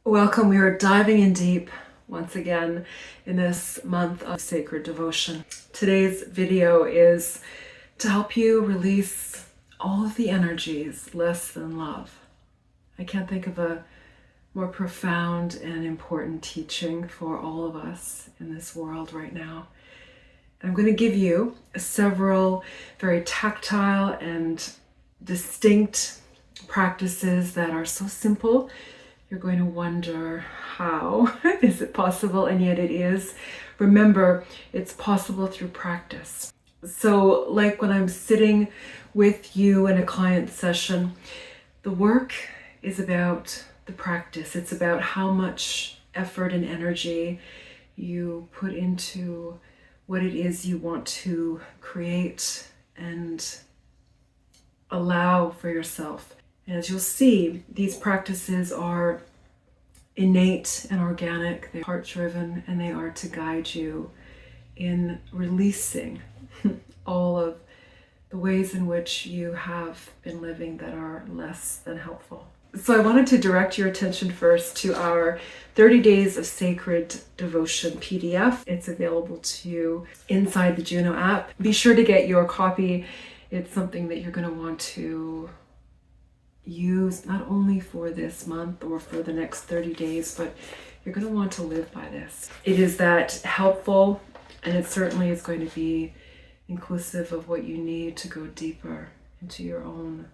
Welcome. We are diving in deep once again in this month of sacred devotion. Today's video is to help you release all of the energies less than love. I can't think of a more profound and important teaching for all of us in this world right now. I'm going to give you several very tactile and distinct practices that are so simple. You're going to wonder, how is it possible? And yet it is. Remember, it's possible through practice. So like when I'm sitting with you in a client session, the work is about the practice. It's about how much effort and energy you put into what it is you want to create and allow for yourself. And as you'll see, these practices are innate and organic, they're heart-driven, and they are to guide you in releasing all of the ways in which you have been living that are less than helpful. So I wanted to direct your attention first to our 30 Days of Sacred Devotion PDF. It's available to you inside the Juno app. Be sure to get your copy. It's something that you're going to want to use not only for this month or for the next 30 days, but you're going to want to live by this. It is that helpful, and it certainly is going to be inclusive of what you need to go deeper into your own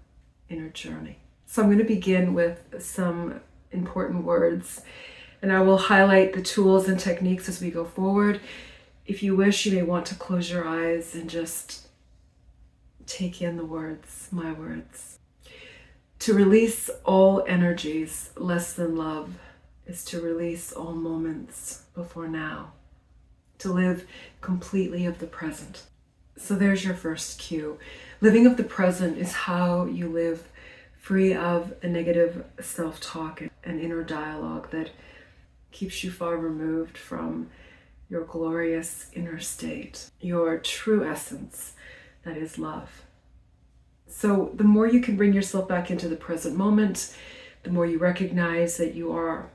inner journey. So I'm going to begin with some important words, and I will highlight the tools and techniques as we go forward. If you wish, you may want to close your eyes and just take in the words, my words. To release all energies less than love is to release all moments before now, to live completely of the present. So there's your first cue. Living of the present is how you live free of a negative self-talk and inner dialogue that keeps you far removed from your glorious inner state, your true essence, that is love. So the more you can bring yourself back into the present moment, the more you recognize that you are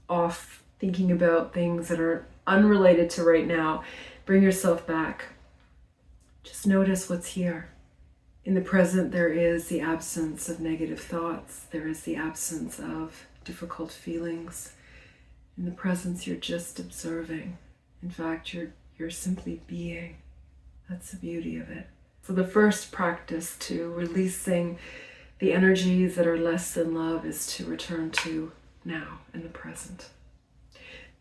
off thinking about things that are unrelated to right now. Bring yourself back. Just notice what's here. In the present, there is the absence of negative thoughts. There is the absence of difficult feelings. In the presence, you're just observing. In fact, you're simply being. That's the beauty of it. So the first practice to releasing the energies that are less than love is to return to now in the present.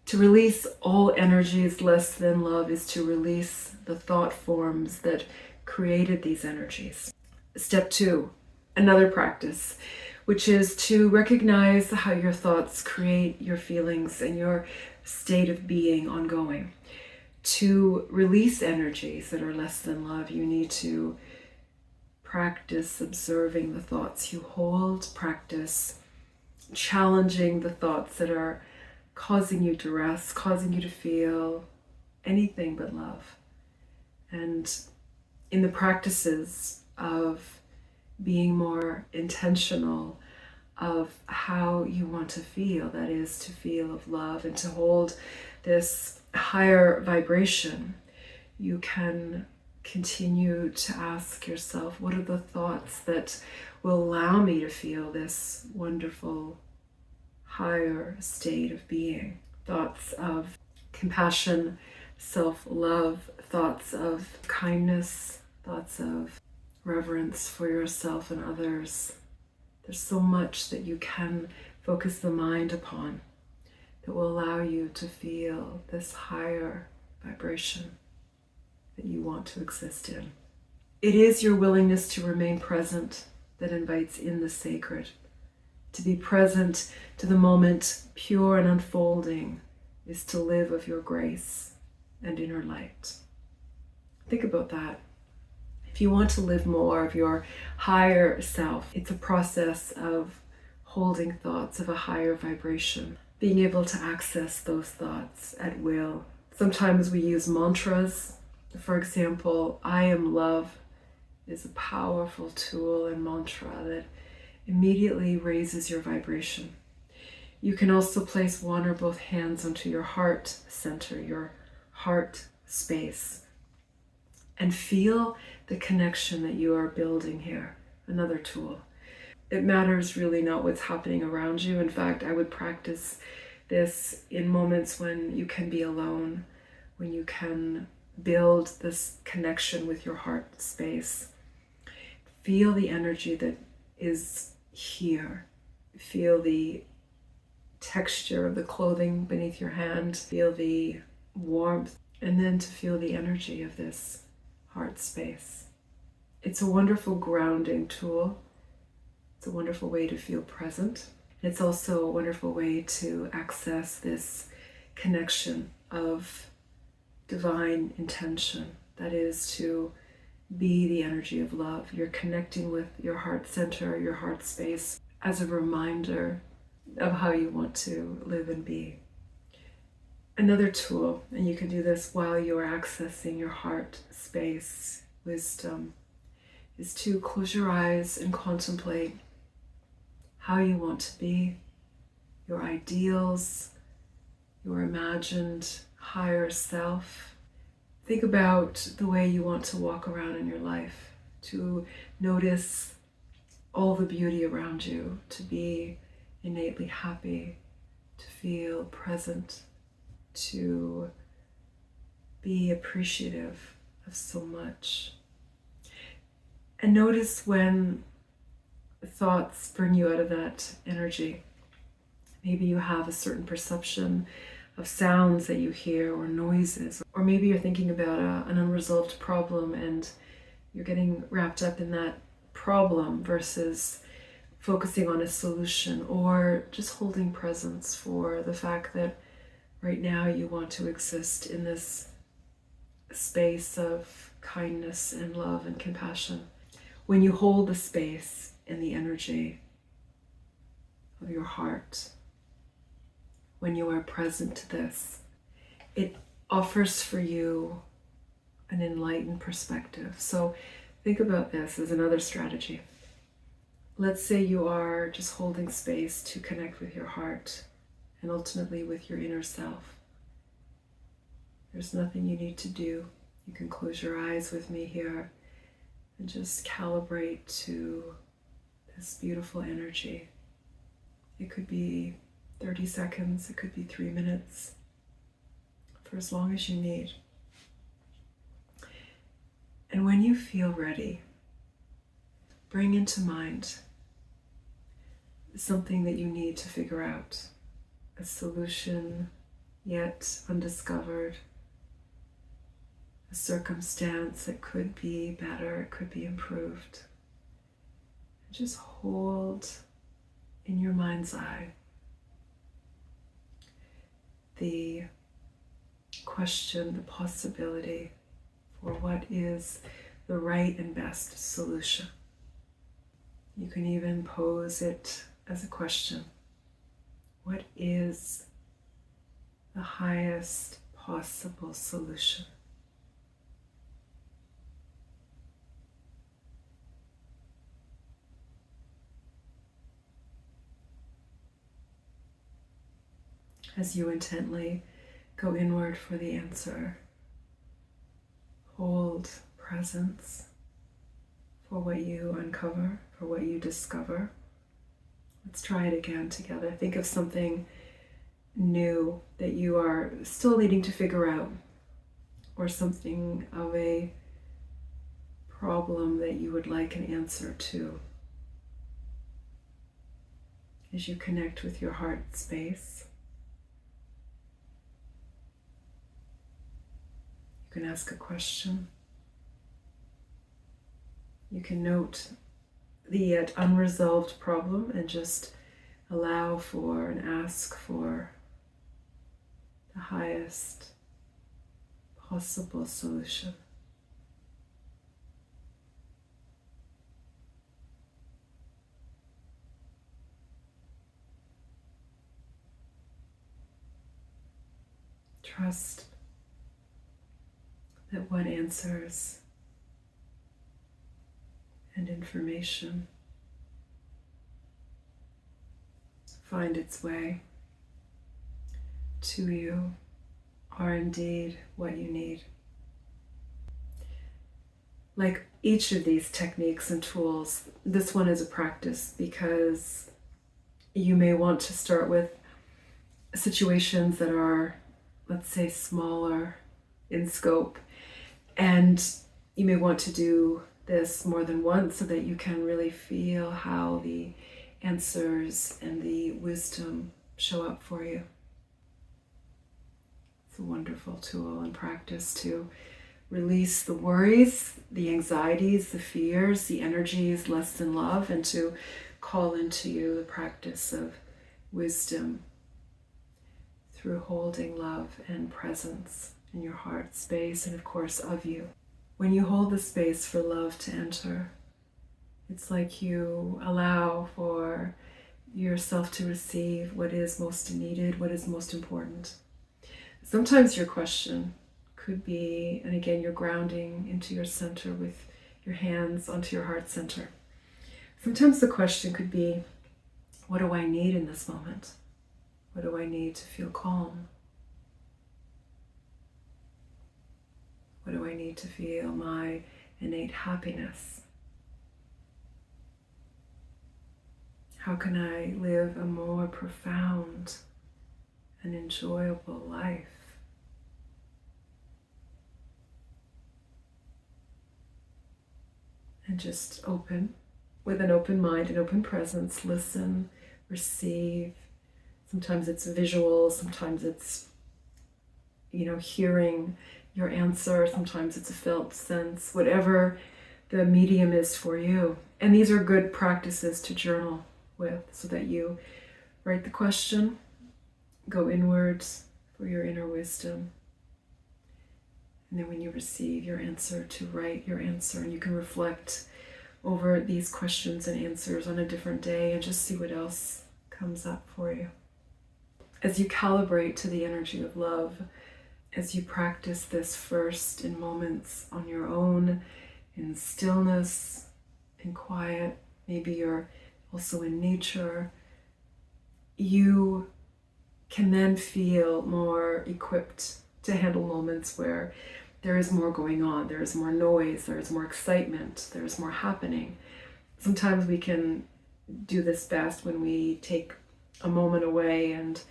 To release all energies less than love is to release the thought forms that created these energies. Step 2, another practice, which is to recognize how your thoughts create your feelings and your state of being ongoing. To release energies that are less than love, you need to practice observing the thoughts you hold, practice challenging the thoughts that are causing you duress, causing you to feel anything but love. And in the practices of being more intentional of how you want to feel, that is to feel of love and to hold this higher vibration, you can continue to ask yourself, what are the thoughts that will allow me to feel this wonderful higher state of being? Thoughts of compassion, self-love, thoughts of kindness, thoughts of reverence for yourself and others. There's so much that you can focus the mind upon that will allow you to feel this higher vibration that you want to exist in. It is your willingness to remain present that invites in the sacred. To be present to the moment, pure and unfolding, is to live of your grace and inner light. Think about that. If you want to live more of your higher self, it's a process of holding thoughts of a higher vibration, being able to access those thoughts at will. Sometimes we use mantras. For example, I am love is a powerful tool and mantra that immediately raises your vibration. You can also place one or both hands onto your heart center, your heart space, and feel the connection that you are building here. Another tool. It matters really not what's happening around you. In fact, I would practice this in moments when you can be alone, when you can build this connection with your heart space. Feel the energy that is here. Feel the texture of the clothing beneath your hand. Feel the warmth, and then to feel the energy of this heart space. It's a wonderful grounding tool. It's a wonderful way to feel present. It's also a wonderful way to access this connection of divine intention. That is to be the energy of love. You're connecting with your heart center, your heart space, as a reminder of how you want to live and be. Another tool, and you can do this while you are accessing your heart space wisdom, is to close your eyes and contemplate how you want to be, your ideals, your imagined higher self. Think about the way you want to walk around in your life, to notice all the beauty around you, to be innately happy, to feel present, to be appreciative of so much. And notice when thoughts bring you out of that energy. Maybe you have a certain perception of sounds that you hear or noises, or maybe you're thinking about an unresolved problem and you're getting wrapped up in that problem versus focusing on a solution, or just holding presence for the fact that right now you want to exist in this space of kindness and love and compassion. When you hold the space and the energy of your heart, when you are present to this, it offers for you an enlightened perspective. So think about this as another strategy. Let's say you are just holding space to connect with your heart and ultimately with your inner self. There's nothing you need to do. You can close your eyes with me here and just calibrate to this beautiful energy. It could be 30 seconds, it could be 3 minutes, for as long as you need. And when you feel ready, bring into mind something that you need to figure out, a solution yet undiscovered, a circumstance that could be better, it could be improved. Just hold in your mind's eye the question, the possibility for what is the right and best solution. You can even pose it as a question. What is the highest possible solution? As you intently go inward for the answer, hold presence for what you uncover, for what you discover. Let's try it again together. Think of something new that you are still needing to figure out, or something of a problem that you would like an answer to. As you connect with your heart space, you can ask a question. You can note the yet unresolved problem and just allow for and ask for the highest possible solution. Trust that what answers and information find its way to you are indeed what you need. Like each of these techniques and tools, this one is a practice because you may want to start with situations that are, let's say, smaller in scope, and you may want to do this more than once so that you can really feel how the answers and the wisdom show up for you. It's a wonderful tool and practice to release the worries, the anxieties, the fears, the energies less than love, and to call into you the practice of wisdom through holding love and presence in your heart space and of course of you. When you hold the space for love to enter, it's like you allow for yourself to receive what is most needed, what is most important. Sometimes your question could be, and again, you're grounding into your center with your hands onto your heart center. Sometimes the question could be, what do I need in this moment? What do I need to feel calm? What do I need to feel my innate happiness? How can I live a more profound and enjoyable life? And just open, with an open mind and open presence, listen, receive. Sometimes it's visual, sometimes it's, hearing your answer, sometimes it's a felt sense, whatever the medium is for you. And these are good practices to journal with so that you write the question, go inwards for your inner wisdom. And then when you receive your answer, to write your answer, and you can reflect over these questions and answers on a different day and just see what else comes up for you. As you calibrate to the energy of love, as you practice this first in moments on your own, in stillness, in quiet, maybe you're also in nature, you can then feel more equipped to handle moments where there is more going on, there is more noise, there is more excitement, there is more happening. Sometimes we can do this best when we take a moment away and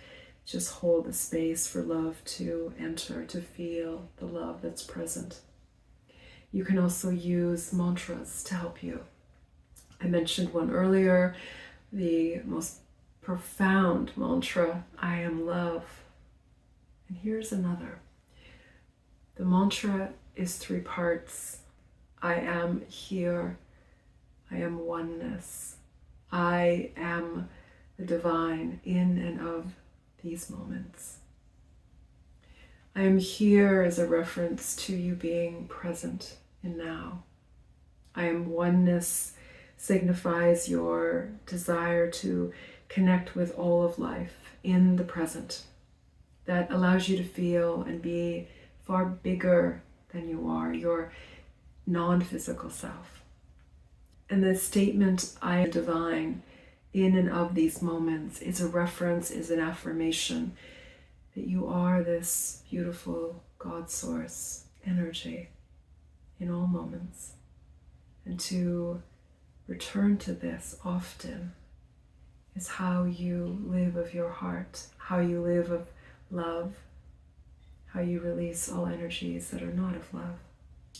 just hold the space for love to enter, to feel the love that's present. You can also use mantras to help you. I mentioned one earlier, the most profound mantra, I am love. And here's another. The mantra is 3 parts. I am here. I am oneness. I am the divine in and of these moments. I am here as a reference to you being present in now. I am oneness signifies your desire to connect with all of life in the present. That allows you to feel and be far bigger than you are, your non-physical self. And the statement, I am divine, in and of these moments, is a reference, is an affirmation that you are this beautiful God source energy in all moments. And to return to this often is how you live of your heart, how you live of love, how you release all energies that are not of love.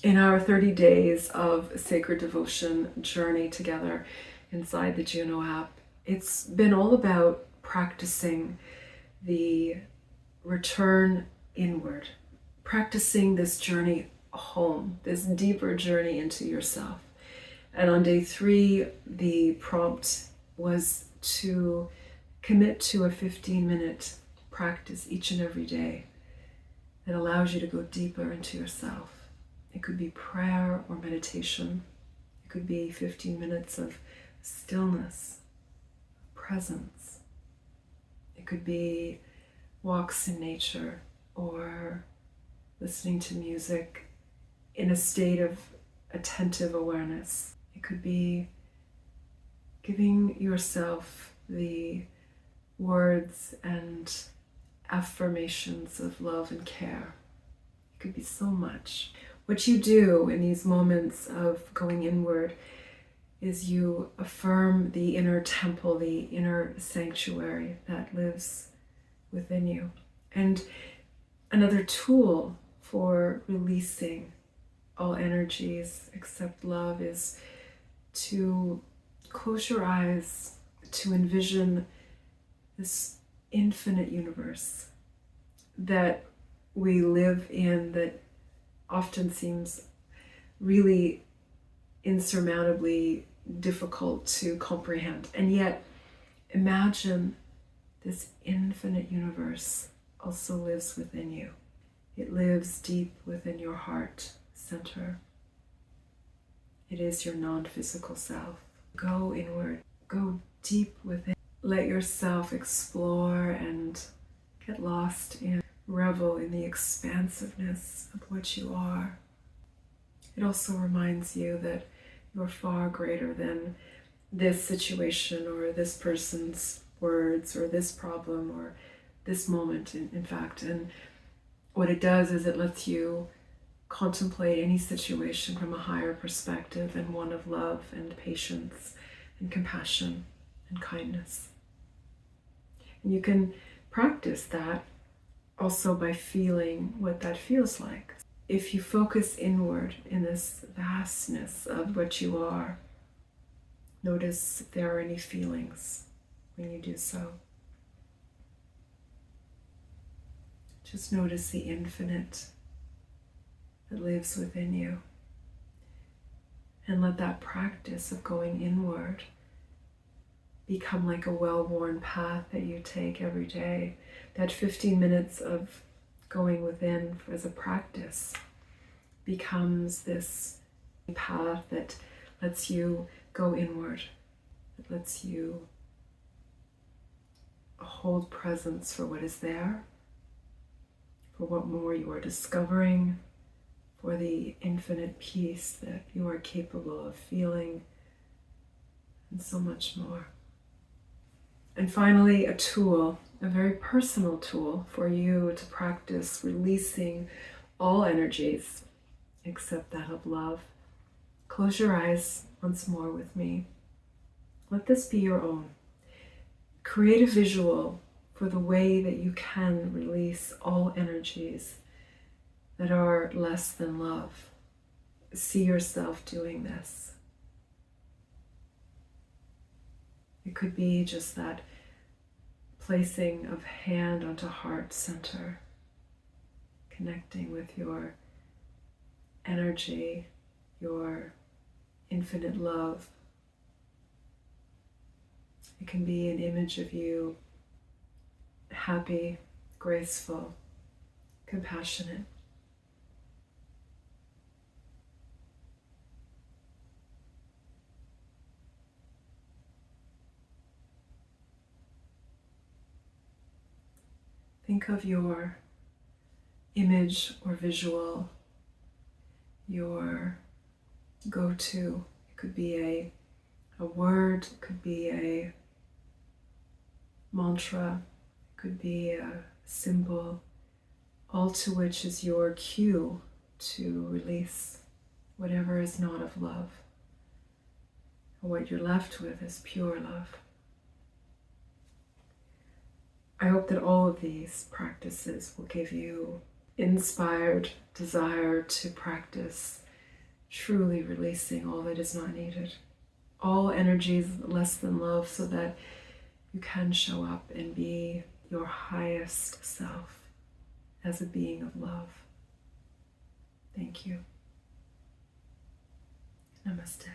In our 30 days of sacred devotion journey together inside the Juno app, it's been all about practicing the return inward, practicing this journey home, this deeper journey into yourself. And on day 3, the prompt was to commit to a 15-minute practice each and every day that allows you to go deeper into yourself. It could be prayer or meditation. It could be 15 minutes of stillness, presence. It could be walks in nature or listening to music in a state of attentive awareness. It could be giving yourself the words and affirmations of love and care. It could be so much. What you do in these moments of going inward is you affirm the inner temple, the inner sanctuary that lives within you. And another tool for releasing all energies except love is to close your eyes, to envision this infinite universe that we live in, that often seems really insurmountably difficult to comprehend. And yet, imagine this infinite universe also lives within you. It lives deep within your heart center. It is your non-physical self. Go inward, go deep within. Let yourself explore and get lost in, revel in the expansiveness of what you are. It also reminds you that you're far greater than this situation or this person's words or this problem or this moment, in fact. And what it does is it lets you contemplate any situation from a higher perspective, and one of love and patience and compassion and kindness. And you can practice that also by feeling what that feels like. If you focus inward in this vastness of what you are, notice if there are any feelings when you do so. Just notice the infinite that lives within you. And let that practice of going inward become like a well-worn path that you take every day. That 15 minutes of going within as a practice becomes this path that lets you go inward, that lets you hold presence for what is there, for what more you are discovering, for the infinite peace that you are capable of feeling, and so much more. And finally, a tool, a very personal tool for you to practice releasing all energies except that of love. Close your eyes once more with me. Let this be your own. Create a visual for the way that you can release all energies that are less than love. See yourself doing this. It could be just that placing of hand onto heart center, connecting with your energy, your infinite love. It can be an image of you happy, graceful, compassionate. Think of your image or visual, your go-to. It could be a word, it could be a mantra, it could be a symbol, all to which is your cue to release whatever is not of love. And what you're left with is pure love. I hope that all of these practices will give you inspired desire to practice truly releasing all that is not needed, all energies less than love, so that you can show up and be your highest self as a being of love. Thank you. Namaste.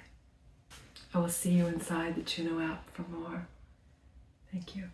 I will see you inside the Juno app for more. Thank you.